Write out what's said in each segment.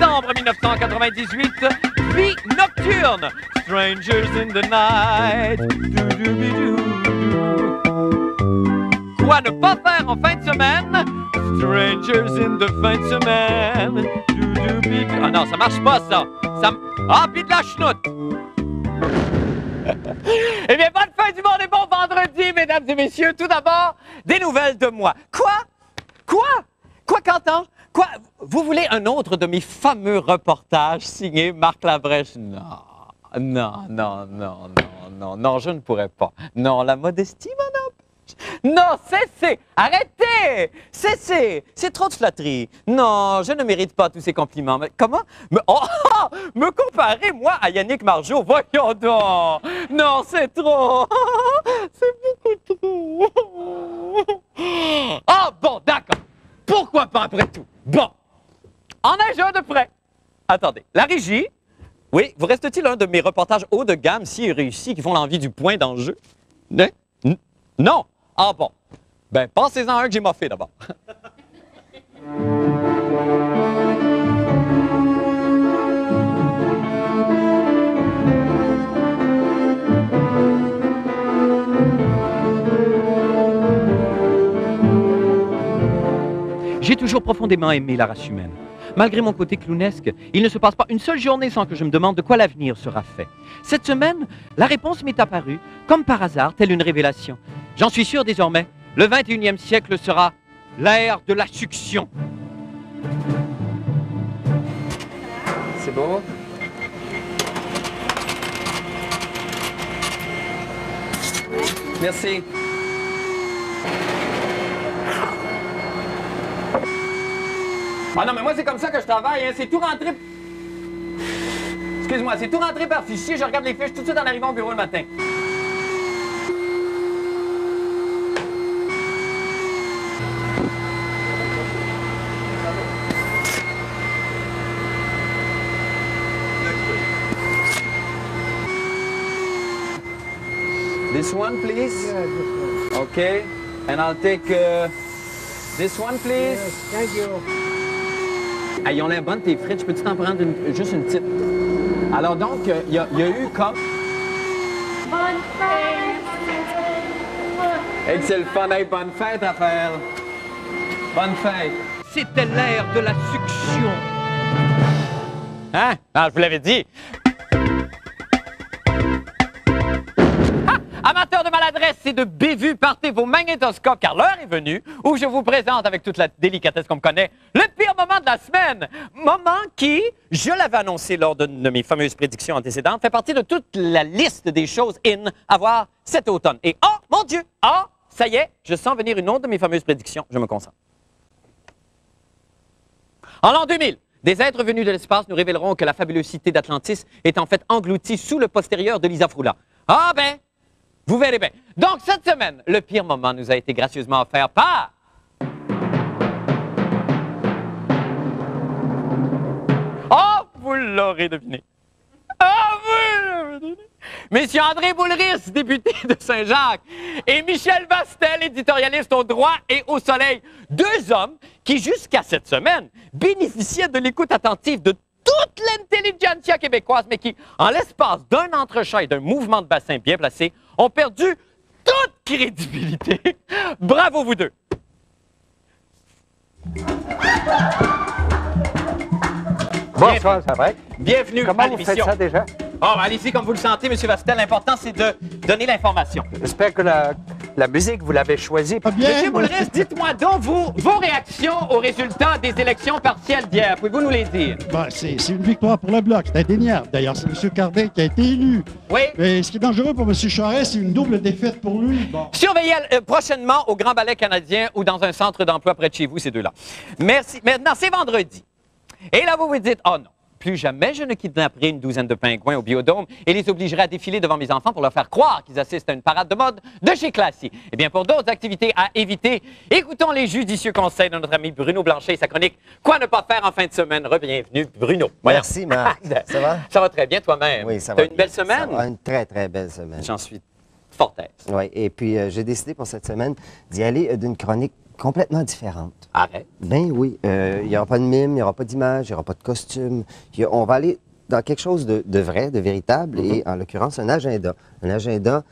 décembre 1998, Vie nocturne, Strangers in the Night. Quoi ne pas faire en fin de semaine? Strangers in the fin de semaine. Ah non, ça marche pas, ça. Ah, puis de la chenoute. Eh bien, bonne fin du monde et bon vendredi, mesdames et messieurs. Tout d'abord, des nouvelles de moi. Quoi, Quentin? Quoi? Vous voulez un autre de mes fameux reportages signés Marc Labrèche? Non, je ne pourrais pas. Non, la modestie m'en empêche. Non, cessez! Arrêtez! Cessez! C'est trop de flatterie. Non, je ne mérite pas tous ces compliments. Mais comment? Me comparer, moi, à Yannick Margeau? Voyons donc! Non, c'est trop! C'est beaucoup trop! Ah, bon, d'accord. Pourquoi pas après tout? Bon. En ai-je un de près? Attendez. La régie? Oui, vous reste-t-il un de mes reportages haut de gamme si réussis qui font l'envie du point dans le jeu? Non? Ah bon. Ben, pensez-en à un que j'ai moffé d'abord. J'ai toujours profondément aimé la race humaine. Malgré mon côté clownesque, il ne se passe pas une seule journée sans que je me demande de quoi l'avenir sera fait. Cette semaine, la réponse m'est apparue, comme par hasard, telle une révélation. J'en suis sûr désormais, le 21e siècle sera l'ère de la succion. C'est beau? Merci. Ah non, mais moi, c'est comme ça que je travaille, hein. C'est tout rentré... Excuse-moi, c'est tout rentré par fichier. Je regarde les fiches tout de suite en arrivant au bureau le matin. This one, please. Yeah, this one. Okay. And I'll take this one, please. Yes, thank you. Ah, ils ont l'air bonnes, tes frites. Je peux-tu t'en prendre juste une petite? Alors donc, il y a eu comme... Bonne fête! Hey, c'est le fun. Hey, bonne fête, Raphaël. Bonne fête. C'était l'ère de la succion. Hein? Ah, je vous l'avais dit. Amateurs de maladresse et de bévues, partez vos magnétoscopes car l'heure est venue où je vous présente avec toute la délicatesse qu'on me connaît le pire moment de la semaine. Moment qui, je l'avais annoncé lors de mes fameuses prédictions antécédentes, fait partie de toute la liste des choses in à voir cet automne. Et oh, mon Dieu! Ah, ça y est, je sens venir une autre de mes fameuses prédictions. Je me concentre. En l'an 2000, des êtres venus de l'espace nous révéleront que la fabuleuse cité d'Atlantis est en fait engloutie sous le postérieur de l'Isafroula. Ah ben! Vous verrez bien. Donc, cette semaine, le pire moment nous a été gracieusement offert par... Oh, vous l'aurez deviné. Ah, vous l'aurez deviné. Messieurs André Boulris, député de Saint-Jacques, et Michel Vastel, éditorialiste au droit et au soleil. Deux hommes qui, jusqu'à cette semaine, bénéficiaient de l'écoute attentive de toute l'intelligentsia québécoise, mais qui, en l'espace d'un entrechat et d'un mouvement de bassin bien placé, ont perdu toute crédibilité. Bravo, vous deux. Bonsoir, ça va? Bienvenue Comment à vous faites l'émission. ça déjà? Oh, ben, allez-y comme vous le sentez, M. Vastel. L'important, c'est de donner l'information. J'espère que la musique, vous l'avez choisie. M. Boulris, dites-moi donc vos réactions aux résultats des élections partielles d'hier. Pouvez-vous nous les dire? Ben, c'est une victoire pour le Bloc. C'est indéniable. D'ailleurs, c'est M. Cardin qui a été élu. Oui. Mais ce qui est dangereux pour M. Charest, c'est une double défaite pour lui. Bon. Surveillez prochainement au Grand Ballet canadien ou dans un centre d'emploi près de chez vous, ces deux-là. Merci. Maintenant, c'est vendredi. Et là, vous vous dites, oh non, plus jamais je ne kidnapperai une douzaine de pingouins au Biodôme et les obligerai à défiler devant mes enfants pour leur faire croire qu'ils assistent à une parade de mode de chez Classier. Eh bien, pour d'autres activités à éviter, écoutons les judicieux conseils de notre ami Bruno Blanchet et sa chronique « Quoi ne pas faire en fin de semaine ?» Bienvenue, Bruno. Merci, Marc. Ça va? Ça va très bien toi-même. Oui, ça va. T'as une belle semaine? Ça va, une très, très belle semaine. J'en suis fort aise. Oui, et puis j'ai décidé pour cette semaine d'y aller d'une chronique complètement différente. Arrête. Ben oui, il n'y aura pas de mime, il n'y aura pas d'image, il n'y aura pas de costume. On va aller dans quelque chose de vrai, de véritable, et en l'occurrence, un agenda. Un agenda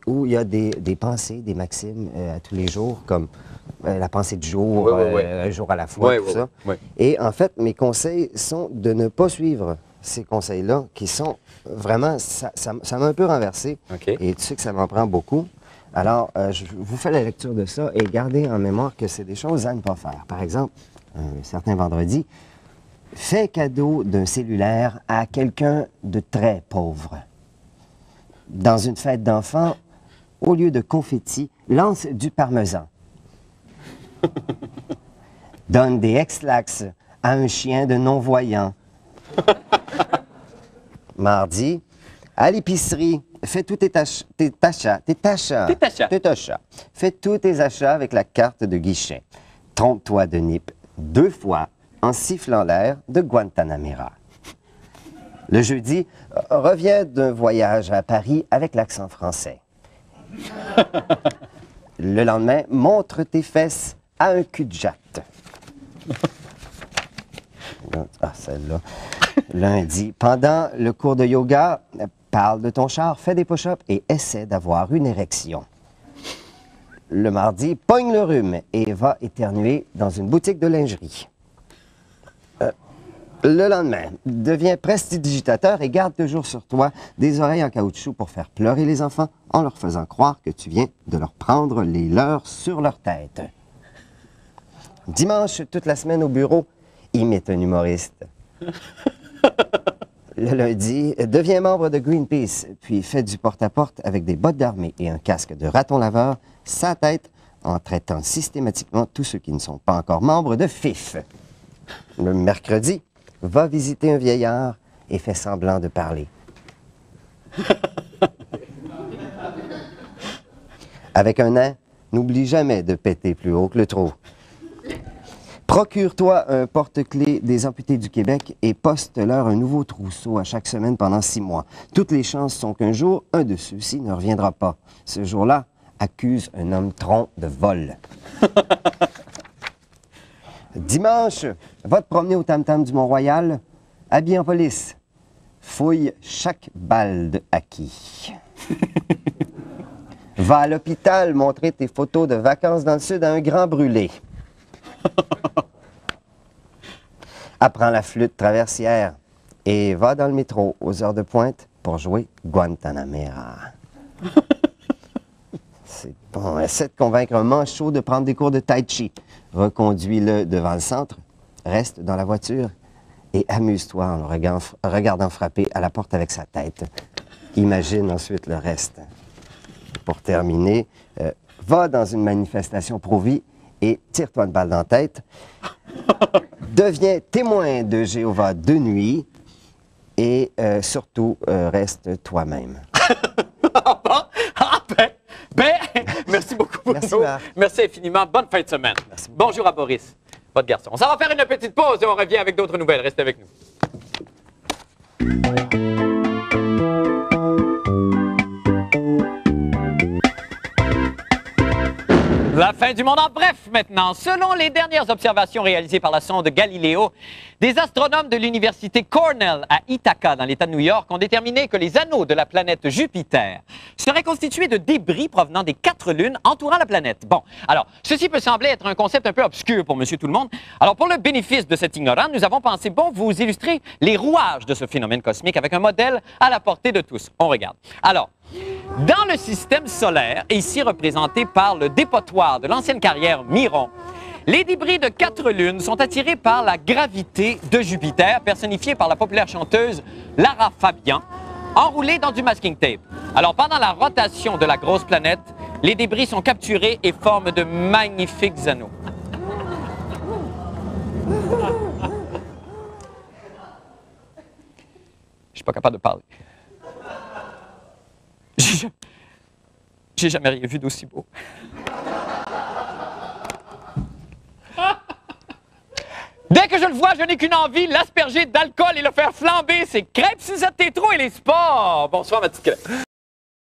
où il y a des pensées, des maximes à tous les jours, comme la pensée du jour, un jour à la fois, tout ça. Et en fait, mes conseils sont de ne pas suivre ces conseils-là, qui sont vraiment, ça m'a un peu renversé, et tu sais que ça m'en prend beaucoup. Alors, je vous fais la lecture de ça, et gardez en mémoire que c'est des choses à ne pas faire. Par exemple, un certain vendredi, fais cadeau d'un cellulaire à quelqu'un de très pauvre. Dans une fête d'enfants, au lieu de confettis, lance du parmesan. Donne des Ex-Lax à un chien de non-voyant. Mardi, à l'épicerie, fais tous tes achats. Fais tous tes achats avec la carte de guichet. Trompe-toi de NIP 2 fois en sifflant l'air de Guantanamera. Le jeudi, reviens d'un voyage à Paris avec l'accent français. Le lendemain, montre tes fesses à un cul-de-jatte. Ah, celle-là. Lundi, pendant le cours de yoga, parle de ton char, fais des push-ups et essaie d'avoir une érection. Le mardi, pogne le rhume et va éternuer dans une boutique de lingerie. Le lendemain, deviens prestidigitateur et garde toujours sur toi des oreilles en caoutchouc pour faire pleurer les enfants en leur faisant croire que tu viens de leur prendre les leurs sur leur tête. Dimanche, toute la semaine au bureau, imite un humoriste. Le lundi, deviens membre de Greenpeace, puis fais du porte-à-porte avec des bottes d'armée et un casque de raton laveur, sa tête, en traitant systématiquement tous ceux qui ne sont pas encore membres de FIF. Le mercredi, va visiter un vieillard et fais semblant de parler. Avec un nain, n'oublie jamais de péter plus haut que le trou. Procure-toi un porte-clés des amputés du Québec et poste-leur un nouveau trousseau à chaque semaine pendant 6 mois. Toutes les chances sont qu'un jour, un de ceux-ci ne reviendra pas. Ce jour-là, accuse un homme tronc de vol. Dimanche, va te promener au tam-tam du Mont-Royal, habillé en police. Fouille chaque balle de haki. Va à l'hôpital montrer tes photos de vacances dans le sud à un grand brûlé. Apprends la flûte traversière et va dans le métro aux heures de pointe pour jouer Guantanamera. C'est bon. Essaie de convaincre un manchot de prendre des cours de tai chi. Reconduis-le devant le centre, reste dans la voiture et amuse-toi en le regardant frapper à la porte avec sa tête. Imagine ensuite le reste. Pour terminer, va dans une manifestation pro-vie et tire-toi une balle dans la tête. Deviens témoin de Jéhovah de nuit et surtout, reste toi-même. Merci beaucoup, Bruno. Merci, Marc. Merci infiniment. Bonne fin de semaine. Bonjour à Boris, votre garçon. On s'en va faire une petite pause et on revient avec d'autres nouvelles. Restez avec nous. La fin du monde en bref maintenant. Selon les dernières observations réalisées par la sonde Galileo, des astronomes de l'université Cornell à Ithaca, dans l'État de New York, ont déterminé que les anneaux de la planète Jupiter seraient constitués de débris provenant des 4 lunes entourant la planète. Bon, alors, ceci peut sembler être un concept un peu obscur pour monsieur tout le monde. Alors, pour le bénéfice de cet ignorant, nous avons pensé bon vous illustrer les rouages de ce phénomène cosmique avec un modèle à la portée de tous. On regarde. Alors, dans le système solaire, ici représenté par le dépotoir de l'ancienne carrière Miron, les débris de 4 lunes sont attirés par la gravité de Jupiter, personnifiée par la populaire chanteuse Lara Fabian, enroulée dans du masking tape. Alors, pendant la rotation de la grosse planète, les débris sont capturés et forment de magnifiques anneaux. Je suis pas capable de parler. J'ai jamais rien vu d'aussi beau. Dès que je le vois, je n'ai qu'une envie, l'asperger d'alcool et le faire flamber. C'est crêpes, Suzette Tétrault et les sports. Bonsoir, ma petite crêpe.